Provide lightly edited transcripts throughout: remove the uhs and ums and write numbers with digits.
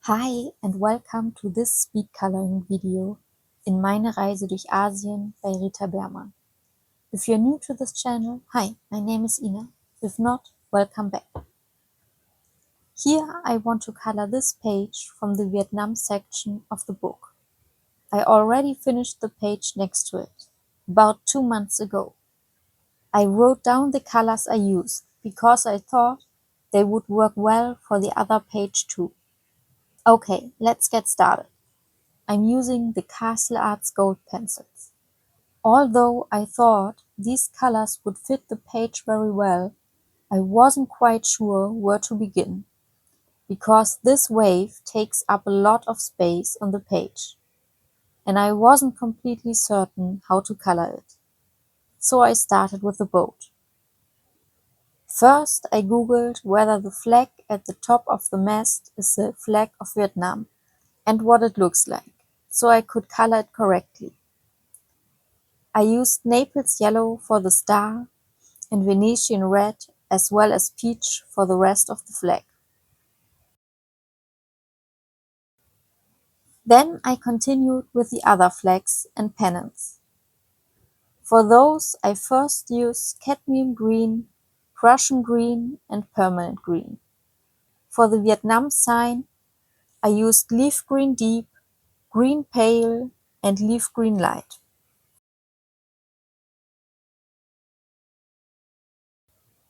Hi and welcome to this speed coloring video in Meine Reise durch Asien by Rita Berman. If you're new to this channel, hi, my name is Ina. If not, welcome back. Here I want to color this page from the Vietnam section of the book. I already finished the page next to it, about 2 months ago. I wrote down the colors I used because I thought they would work well for the other page too. Okay, let's get started. I'm using the Castle Arts Gold pencils. Although I thought these colors would fit the page very well, I wasn't quite sure where to begin, because this wave takes up a lot of space on the page, and I wasn't completely certain how to color it. So I started with the boat. First, I googled whether the flag at the top of the mast is the flag of Vietnam and what it looks like, so I could color it correctly. I used Naples yellow for the star and Venetian red as well as peach for the rest of the flag. Then I continued with the other flags and pennants. For those I first used cadmium green, Prussian green and permanent green. For the Vietnam sign I used leaf green deep, green pale and leaf green light.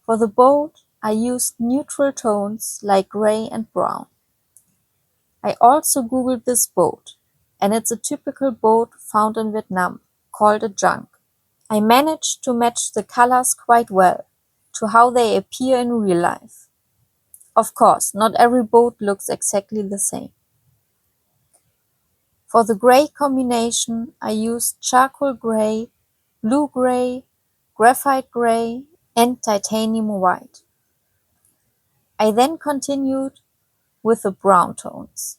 For the boat I used neutral tones like gray and brown. I also googled this boat, and it's a typical boat found in Vietnam, called a junk. I managed to match the colors quite well to how they appear in real life. Of course, not every boat looks exactly the same. For the gray combination, I used charcoal gray, blue gray, graphite gray, and titanium white. I then continued with the brown tones: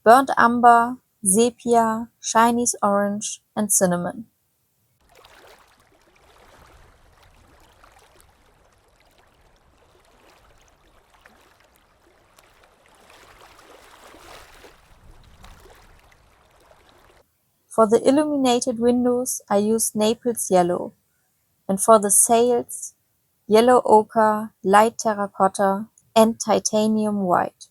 burnt umber, sepia, Chinese orange, and cinnamon. For the illuminated windows, I used Naples yellow, and for the sails, yellow ochre, light terracotta, and titanium white.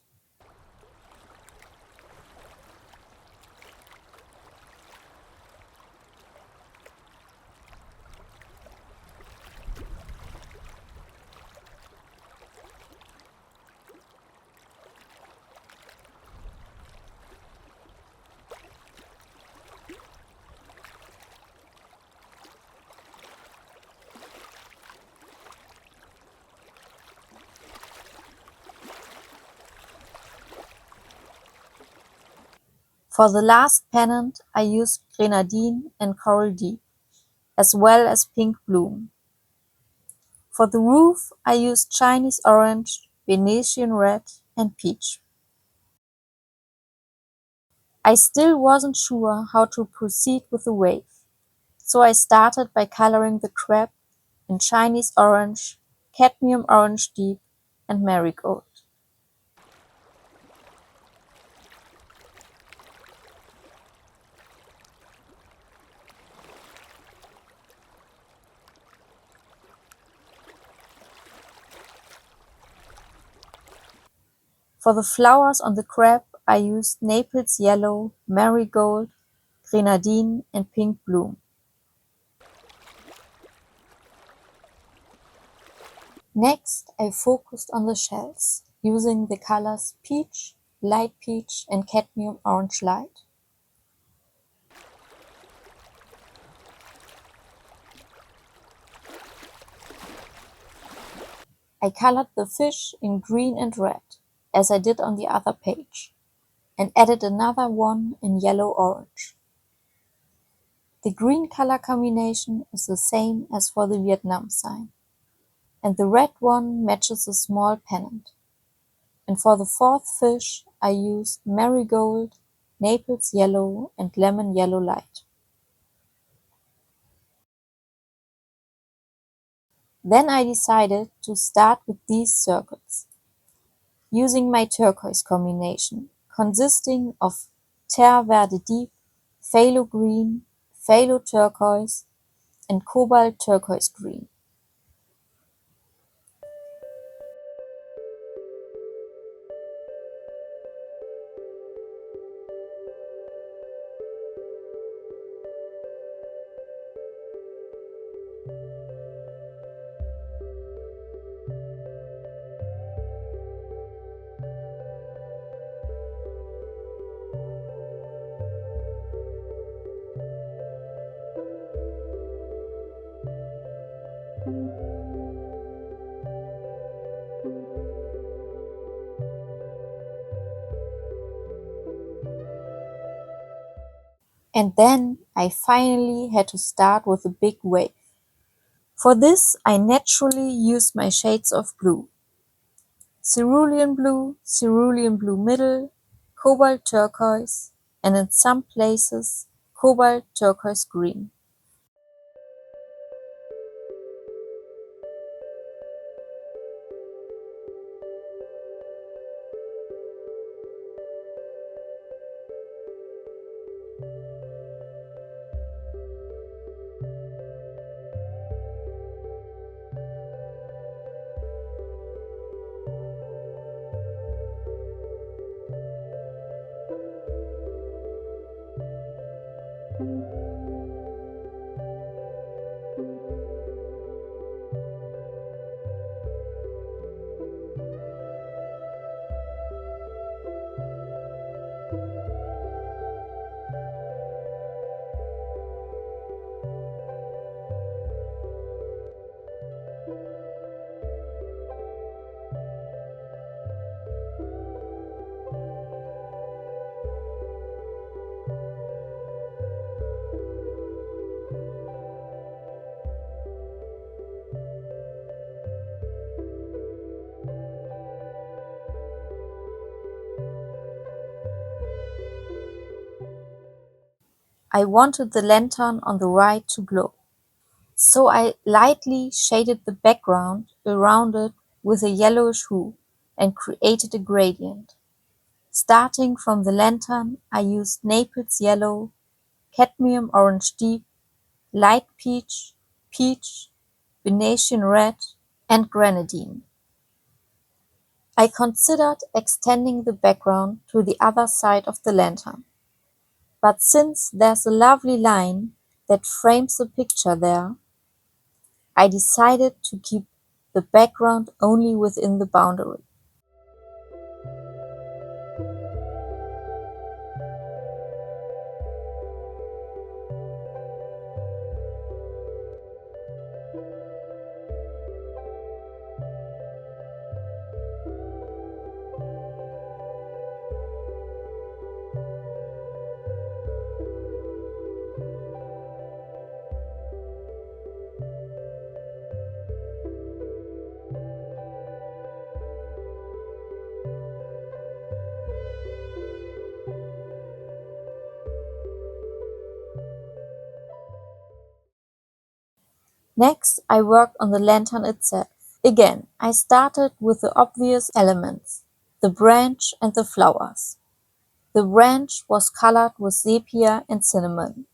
For the last pennant, I used grenadine and coral deep, as well as pink bloom. For the roof, I used Chinese orange, Venetian red, and peach. I still wasn't sure how to proceed with the wave, so I started by coloring the crab in Chinese orange, cadmium orange deep, and marigold. For the flowers on the crab, I used Naples yellow, marigold, grenadine, and pink bloom. Next, I focused on the shells, using the colors peach, light peach, and cadmium orange light. I colored the fish in green and red, as I did on the other page, and added another one in yellow-orange. The green color combination is the same as for the Vietnam sign, and the red one matches a small pennant. And for the fourth fish, I used marigold, Naples yellow, and lemon yellow light. Then I decided to start with these circles, using my turquoise combination, consisting of Terre Verde Deep, Phthalo Green, Phthalo Turquoise, and Cobalt Turquoise Green. And then I finally had to start with a big wave. For this, I naturally used my shades of blue. Cerulean blue middle, cobalt turquoise, and in some places, cobalt turquoise green. I wanted the lantern on the right to glow. So I lightly shaded the background around it with a yellowish hue and created a gradient. Starting from the lantern, I used Naples yellow, cadmium orange deep, light peach, peach, Venetian red, and grenadine. I considered extending the background to the other side of the lantern. But since there's a lovely line that frames the picture there, I decided to keep the background only within the boundary. Next, I worked on the lantern itself. Again, I started with the obvious elements, the branch and the flowers. The branch was colored with sepia and cinnamon,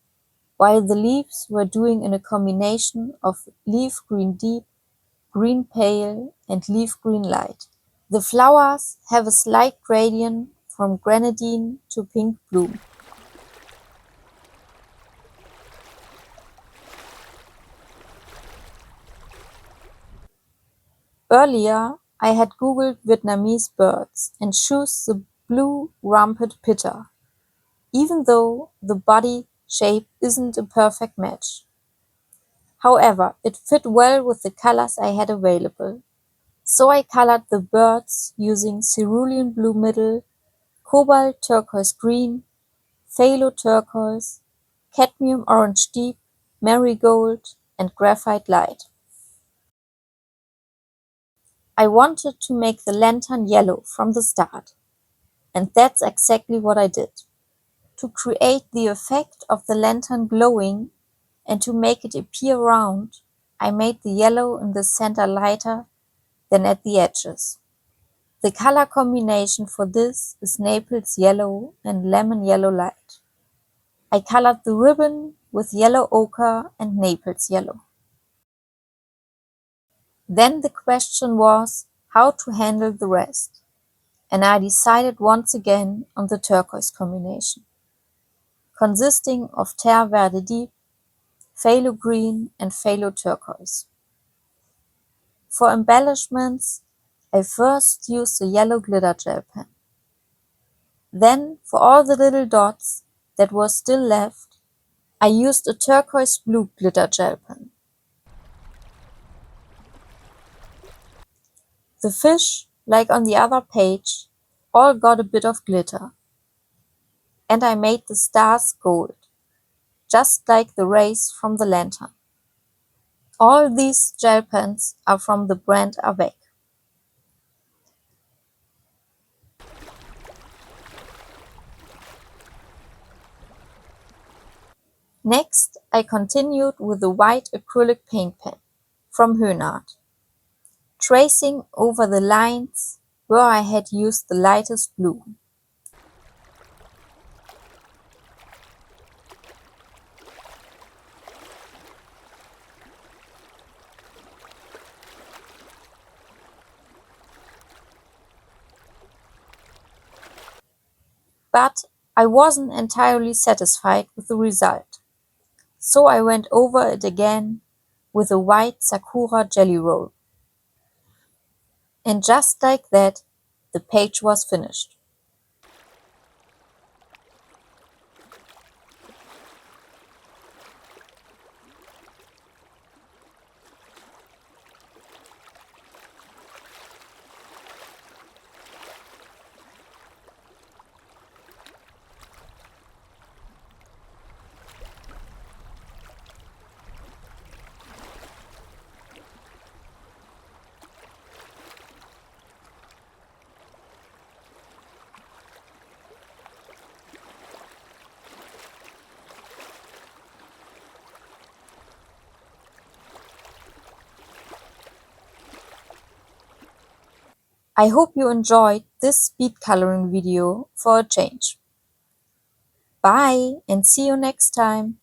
while the leaves were doing in a combination of leaf green deep, green pale, and leaf green light. The flowers have a slight gradient from grenadine to pink bloom. Earlier, I had googled Vietnamese birds and chose the blue-rumped pitta, even though the body shape isn't a perfect match. However, it fit well with the colors I had available. So I colored the birds using cerulean blue middle, cobalt turquoise green, phthalo turquoise, cadmium orange deep, marigold, and graphite light. I wanted to make the lantern yellow from the start, and that's exactly what I did. To create the effect of the lantern glowing and to make it appear round, I made the yellow in the center lighter than at the edges. The color combination for this is Naples yellow and lemon yellow light. I colored the ribbon with yellow ochre and Naples yellow. Then the question was how to handle the rest, and I decided once again on the turquoise combination, consisting of terre verde deep, phthalo green and phthalo turquoise. For embellishments, I first used a yellow glitter gel pen. Then, for all the little dots that were still left, I used a turquoise blue glitter gel pen. The fish, like on the other page, all got a bit of glitter. And I made the stars gold, just like the rays from the lantern. All these gel pens are from the brand Avec. Next, I continued with the white acrylic paint pen from Höhnart, tracing over the lines where I had used the lightest blue. But I wasn't entirely satisfied with the result, so I went over it again with a white sakura jelly roll. And just like that, the page was finished. I hope you enjoyed this speed coloring video for a change. Bye and see you next time.